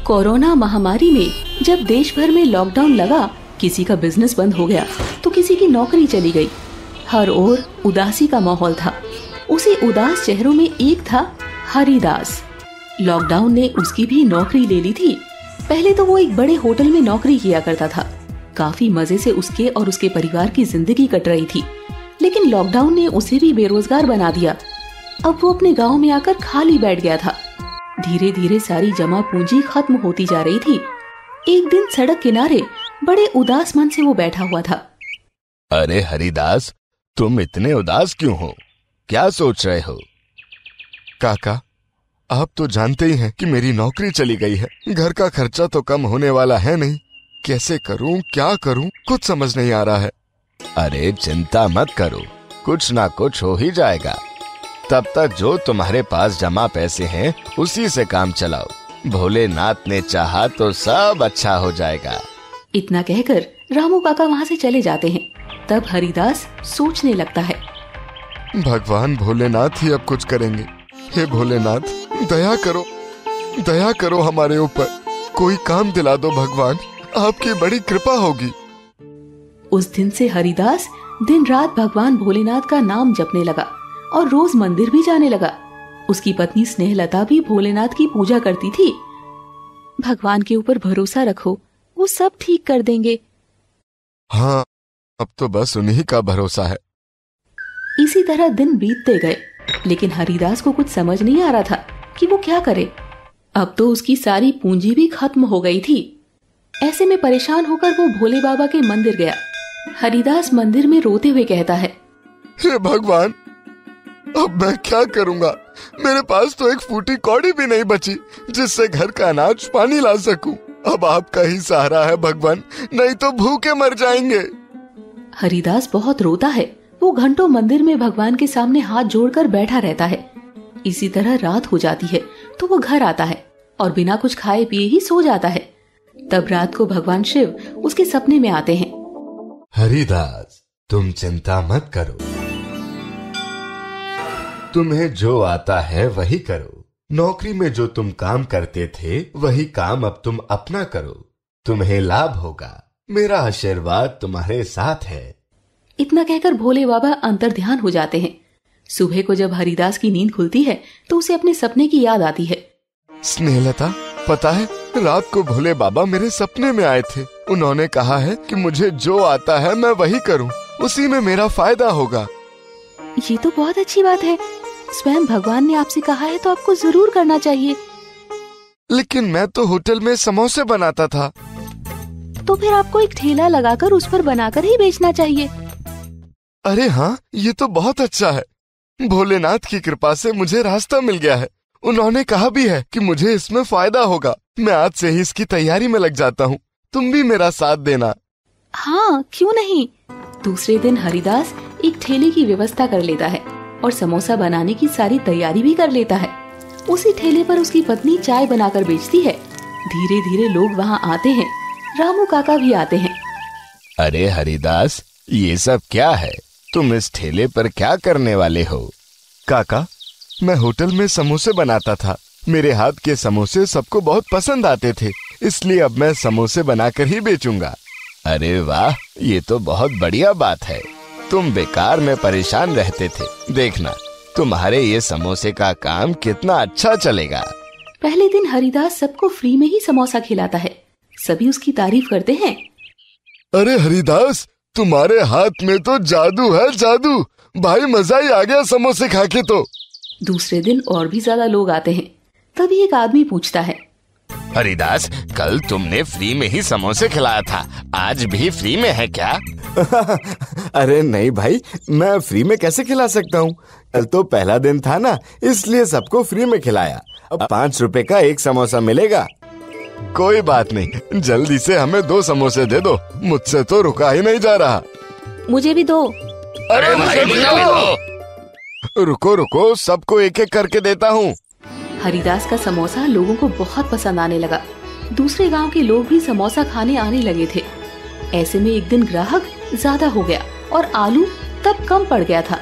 Corona महामारी में जब देश भर में लॉकडाउन लगा, किसी का बिजनेस बंद हो गया तो किसी की नौकरी चली गई। हर ओर उदासी का माहौल था। उसी उदास चेहरों में एक था हरिदास। लॉकडाउन ने उसकी भी नौकरी ले ली थी। पहले तो वो एक बड़े होटल में नौकरी किया करता था। काफी मजे से उसके और उसके परिवार की जिंदगी कट रही थी, लेकिन लॉकडाउन ने उसे भी बेरोजगार बना दिया। अब वो अपने गांव में आकर खाली बैठ गया था। धीरे धीरे सारी जमा पूंजी खत्म होती जा रही थी। एक दिन सड़क किनारे बड़े उदास मन से वो बैठा हुआ था। अरे हरिदास, तुम इतने उदास क्यों हो? क्या सोच रहे हो? काका, आप तो जानते ही हैं कि मेरी नौकरी चली गई है। घर का खर्चा तो कम होने वाला है नहीं। कैसे करूं, क्या करूं, कुछ समझ नहीं आ रहा है। अरे चिंता मत करो, कुछ ना कुछ हो ही जाएगा। तब तक जो तुम्हारे पास जमा पैसे हैं उसी से काम चलाओ। भोलेनाथ ने चाहा तो सब अच्छा हो जाएगा। इतना कहकर रामू काका वहाँ से चले जाते हैं। तब हरिदास सोचने लगता है, भगवान भोलेनाथ ही अब कुछ करेंगे। हे भोलेनाथ, दया करो हमारे ऊपर। कोई काम दिला दो भगवान, आपकी बड़ी कृपा होगी। उस दिन से हरिदास दिन रात भगवान भोलेनाथ का नाम जपने लगा और रोज मंदिर भी जाने लगा। उसकी पत्नी स्नेहलता भी भोलेनाथ की पूजा करती थी। भगवान के ऊपर भरोसा रखो, वो सब ठीक कर देंगे। हाँ, अब तो बस उन्हीं का भरोसा है। इसी तरह दिन बीतते गए, लेकिन हरिदास को कुछ समझ नहीं आ रहा था कि वो क्या करे। अब तो उसकी सारी पूंजी भी खत्म हो गई थी। ऐसे में परेशान होकर वो भोले बाबा के मंदिर गया। हरिदास मंदिर में रोते हुए कहता है, हे भगवान, अब मैं क्या करूंगा? मेरे पास तो एक फूटी कौड़ी भी नहीं बची जिससे घर का अनाज पानी ला सकूं। अब आपका ही सहारा है भगवान, नहीं तो भूखे मर जाएंगे। हरिदास बहुत रोता है। वो घंटों मंदिर में भगवान के सामने हाथ जोड़कर बैठा रहता है। इसी तरह रात हो जाती है तो वो घर आता है और बिना कुछ खाए पिए ही सो जाता है। तब रात को भगवान शिव उसके सपने में आते हैं। हरिदास, तुम चिंता मत करो। तुम्हें जो आता है वही करो। नौकरी में जो तुम काम करते थे वही काम अब तुम अपना करो। तुम्हें लाभ होगा। मेरा आशीर्वाद तुम्हारे साथ है। इतना कहकर भोले बाबा अंतर्ध्यान हो जाते हैं। सुबह को जब हरिदास की नींद खुलती है तो उसे अपने सपने की याद आती है। स्नेहलता, पता है रात को भोले बाबा मेरे सपने में आए थे। उन्होंने कहा है कि मुझे जो आता है मैं वही करूं, उसी में मेरा फायदा होगा। ये तो बहुत अच्छी बात है। स्वयं भगवान ने आपसे कहा है तो आपको जरूर करना चाहिए। लेकिन मैं तो होटल में समोसे बनाता था। तो फिर आपको एक ठेला लगाकर उस पर बनाकर ही बेचना चाहिए। अरे हाँ, ये तो बहुत अच्छा है। भोलेनाथ की कृपा से मुझे रास्ता मिल गया है। उन्होंने कहा भी है कि मुझे इसमें फायदा होगा। मैं आज से ही इसकी तैयारी में लग जाता हूँ। तुम भी मेरा साथ देना। हाँ, क्यों नहीं। दूसरे दिन हरिदास एक ठेले की व्यवस्था कर लेता है और समोसा बनाने की सारी तैयारी भी कर लेता है। उसी ठेले पर उसकी पत्नी चाय बनाकर बेचती है। धीरे धीरे लोग वहाँ आते हैं। रामू काका भी आते हैं। अरे हरिदास, ये सब क्या है? तुम इस ठेले पर क्या करने वाले हो? काका, मैं होटल में समोसे बनाता था। मेरे हाथ के समोसे सबको बहुत पसंद आते थे, इसलिए अब मैं समोसे बनाकर ही बेचूंगा। अरे वाह, ये तो बहुत बढ़िया बात है। तुम बेकार में परेशान रहते थे, देखना तुम्हारे ये समोसे का काम कितना अच्छा चलेगा। पहले दिन हरिदास सबको फ्री में ही समोसा खिलाता है। सभी उसकी तारीफ करते हैं। अरे हरिदास, तुम्हारे हाथ में तो जादू है, जादू। भाई मजा ही आ गया समोसे खा के तो। दूसरे दिन और भी ज्यादा लोग आते हैं। तभी एक आदमी पूछता है, हरिदास, कल तुमने फ्री में ही समोसे खिलाया था, आज भी फ्री में है क्या? अरे नहीं भाई, मैं फ्री में कैसे खिला सकता हूँ? कल तो पहला दिन था ना, इसलिए सबको फ्री में खिलाया। अब 5 रुपए का एक समोसा मिलेगा। कोई बात नहीं, जल्दी से हमें 2 समोसे दे दो। मुझसे तो रुका ही नहीं जा रहा। मुझे भी दो। अरे मुझे भी दो। रुको, सबको एक एक करके देता हूँ। हरिदास का समोसा लोगों को बहुत पसंद आने लगा। दूसरे गांव के लोग भी समोसा खाने आने लगे थे। ऐसे में एक दिन ग्राहक ज्यादा हो गया और आलू तब कम पड़ गया था।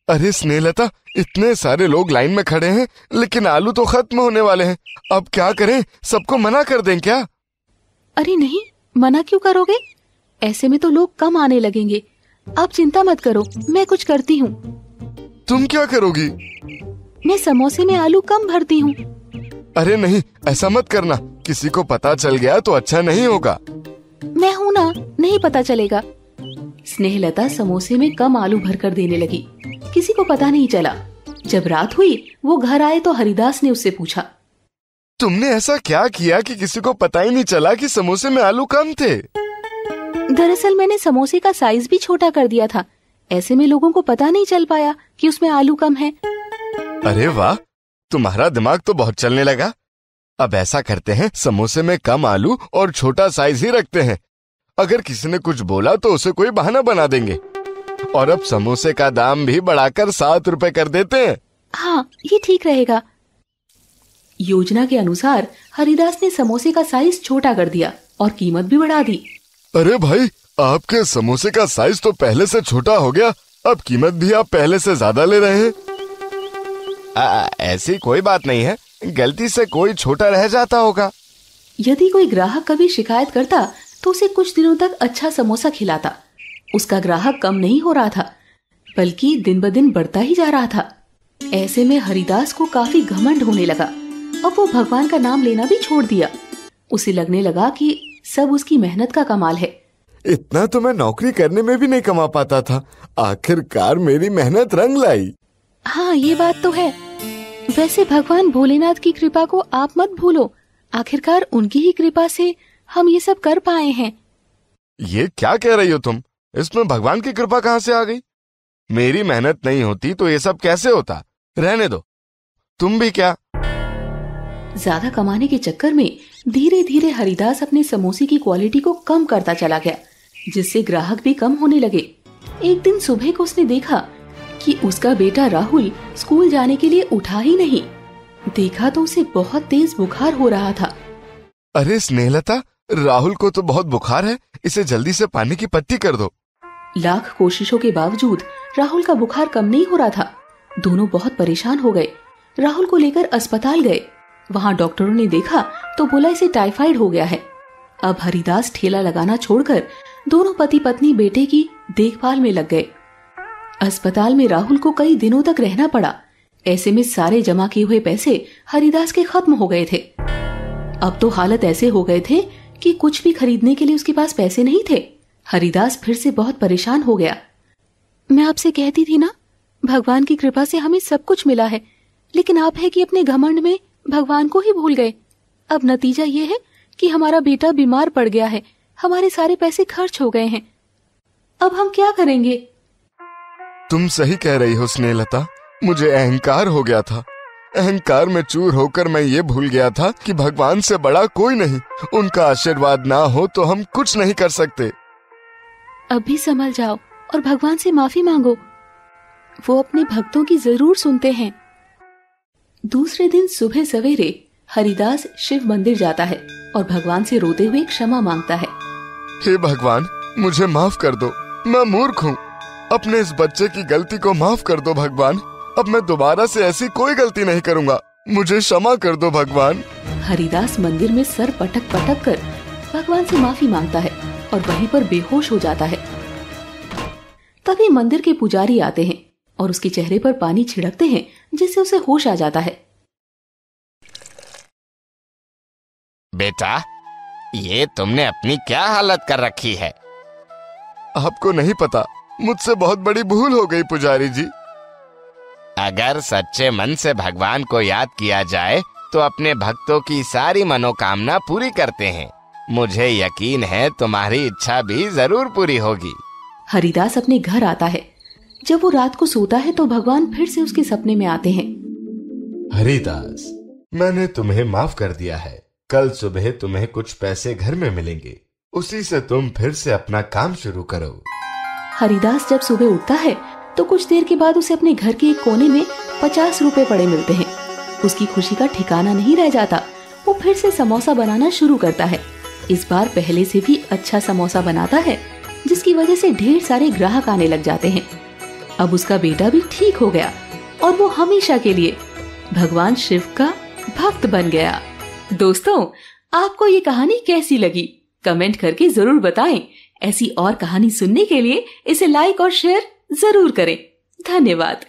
अरे स्नेहलता, इतने सारे लोग लाइन में खड़े हैं लेकिन आलू तो खत्म होने वाले हैं। अब क्या करें? सबको मना कर दें क्या? अरे नहीं, मना क्यों करोगे? ऐसे में तो लोग कम आने लगेंगे। आप चिंता मत करो, मैं कुछ करती हूँ। तुम क्या करोगी? मैं समोसे में आलू कम भरती हूँ। अरे नहीं, ऐसा मत करना, किसी को पता चल गया तो अच्छा नहीं होगा। मैं हूँ ना, नहीं पता चलेगा। स्नेहलता समोसे में कम आलू भरकर देने लगी। किसी को पता नहीं चला। जब रात हुई, वो घर आए तो हरिदास ने उससे पूछा, तुमने ऐसा क्या किया कि किसी को पता ही नहीं चला कि समोसे में आलू कम थे? दरअसल मैंने समोसे का साइज भी छोटा कर दिया था। ऐसे में लोगों को पता नहीं चल पाया कि उसमें आलू कम है। अरे वाह, तुम्हारा दिमाग तो बहुत चलने लगा। अब ऐसा करते हैं, समोसे में कम आलू और छोटा साइज ही रखते हैं। अगर किसी ने कुछ बोला तो उसे कोई बहाना बना देंगे। और अब समोसे का दाम भी बढ़ाकर 7 रुपए कर देते हैं। हाँ, ये ठीक रहेगा। योजना के अनुसार हरिदास ने समोसे का साइज छोटा कर दिया और कीमत भी बढ़ा दी। अरे भाई, आपके समोसे का साइज तो पहले से छोटा हो गया, अब कीमत भी आप पहले से ज्यादा ले रहे हैं। ऐसी कोई बात नहीं है, गलती से कोई छोटा रह जाता होगा। यदि कोई ग्राहक कभी शिकायत करता तो उसे कुछ दिनों तक अच्छा समोसा खिलाता। उसका ग्राहक कम नहीं हो रहा था, बल्कि दिन ब दिन बढ़ता ही जा रहा था। ऐसे में हरिदास को काफी घमंड होने लगा और वो भगवान का नाम लेना भी छोड़ दिया। उसे लगने लगा कि सब उसकी मेहनत का कमाल है। इतना तो मैं नौकरी करने में भी नहीं कमा पाता था, आखिरकार मेरी मेहनत रंग लाई। हाँ, ये बात तो है। वैसे भगवान भोलेनाथ की कृपा को आप मत भूलो। आखिरकार उनकी ही कृपा से हम ये सब कर पाए हैं। ये क्या कह रही हो तुम? इसमें भगवान की कृपा कहाँ से आ गई? मेरी मेहनत नहीं होती तो ये सब कैसे होता? रहने दो। तुम भी क्या? ज्यादा कमाने के चक्कर में धीरे धीरे हरिदास अपने समोसे की क्वालिटी को कम करता चला गया, जिससे ग्राहक भी कम होने लगे। एक दिन सुबह को उसने देखा कि उसका बेटा राहुल स्कूल जाने के लिए उठा ही नहीं। देखा तो उसे बहुत तेज बुखार हो रहा था। अरे स्नेहलता, राहुल को तो बहुत बुखार है, इसे जल्दी से पानी की पट्टी कर दो। लाख कोशिशों के बावजूद राहुल का बुखार कम नहीं हो रहा था। दोनों बहुत परेशान हो गए। राहुल को लेकर अस्पताल गए। वहाँ डॉक्टरों ने देखा तो बोला इसे टाइफाइड हो गया है। अब हरिदास ठेला लगाना छोड़कर दोनों पति पत्नी बेटे की देखभाल में लग गए। अस्पताल में राहुल को कई दिनों तक रहना पड़ा। ऐसे में सारे जमा किए हुए पैसे हरिदास के खत्म हो गए थे। अब तो हालत ऐसे हो गए थे कि कुछ भी खरीदने के लिए उसके पास पैसे नहीं थे। हरिदास फिर से बहुत परेशान हो गया। मैं आपसे कहती थी ना, भगवान की कृपा से हमें सब कुछ मिला है, लेकिन आप है कि अपने घमंड में भगवान को ही भूल गए। अब नतीजा ये है कि हमारा बेटा बीमार पड़ गया है, हमारे सारे पैसे खर्च हो गए हैं। अब हम क्या करेंगे? तुम सही कह रही हो स्नेहलता, मुझे अहंकार हो गया था। अहंकार में चूर होकर मैं ये भूल गया था कि भगवान से बड़ा कोई नहीं। उनका आशीर्वाद ना हो तो हम कुछ नहीं कर सकते। अब भी संभल जाओ और भगवान से माफी मांगो। वो अपने भक्तों की जरूर सुनते हैं। दूसरे दिन सुबह सवेरे हरिदास शिव मंदिर जाता है और भगवान से रोते हुए क्षमा मांगता है। हे भगवान, मुझे माफ कर दो, मैं मूर्ख हूँ। अपने इस बच्चे की गलती को माफ कर दो भगवान। अब मैं दोबारा से ऐसी कोई गलती नहीं करूँगा, मुझे क्षमा कर दो भगवान। हरिदास मंदिर में सर पटक पटक कर भगवान से माफी मांगता है और वहीं पर बेहोश हो जाता है। तभी मंदिर के पुजारी आते हैं और उसके चेहरे पर पानी छिड़कते हैं, जिससे उसे होश आ जाता है। बेटा, ये तुमने अपनी क्या हालत कर रखी है? आपको नहीं पता, मुझसे बहुत बड़ी भूल हो गई पुजारी जी। अगर सच्चे मन से भगवान को याद किया जाए तो अपने भक्तों की सारी मनोकामना पूरी करते हैं। मुझे यकीन है तुम्हारी इच्छा भी जरूर पूरी होगी। हरिदास अपने घर आता है। जब वो रात को सोता है तो भगवान फिर से उसके सपने में आते हैं। हरिदास, मैंने तुम्हें माफ कर दिया है। कल सुबह तुम्हें कुछ पैसे घर में मिलेंगे, उसी से तुम फिर से अपना काम शुरू करो। हरिदास जब सुबह उठता है तो कुछ देर के बाद उसे अपने घर के एक कोने में 50 रुपए पड़े मिलते हैं। उसकी खुशी का ठिकाना नहीं रह जाता। वो फिर से समोसा बनाना शुरू करता है। इस बार पहले से भी अच्छा समोसा बनाता है, जिसकी वजह से ढेर सारे ग्राहक आने लग जाते हैं। अब उसका बेटा भी ठीक हो गया और वो हमेशा के लिए भगवान शिव का भक्त बन गया। दोस्तों, आपको ये कहानी कैसी लगी? कमेंट करके जरूर बताएं। ऐसी और कहानी सुनने के लिए इसे लाइक और शेयर जरूर करें। धन्यवाद।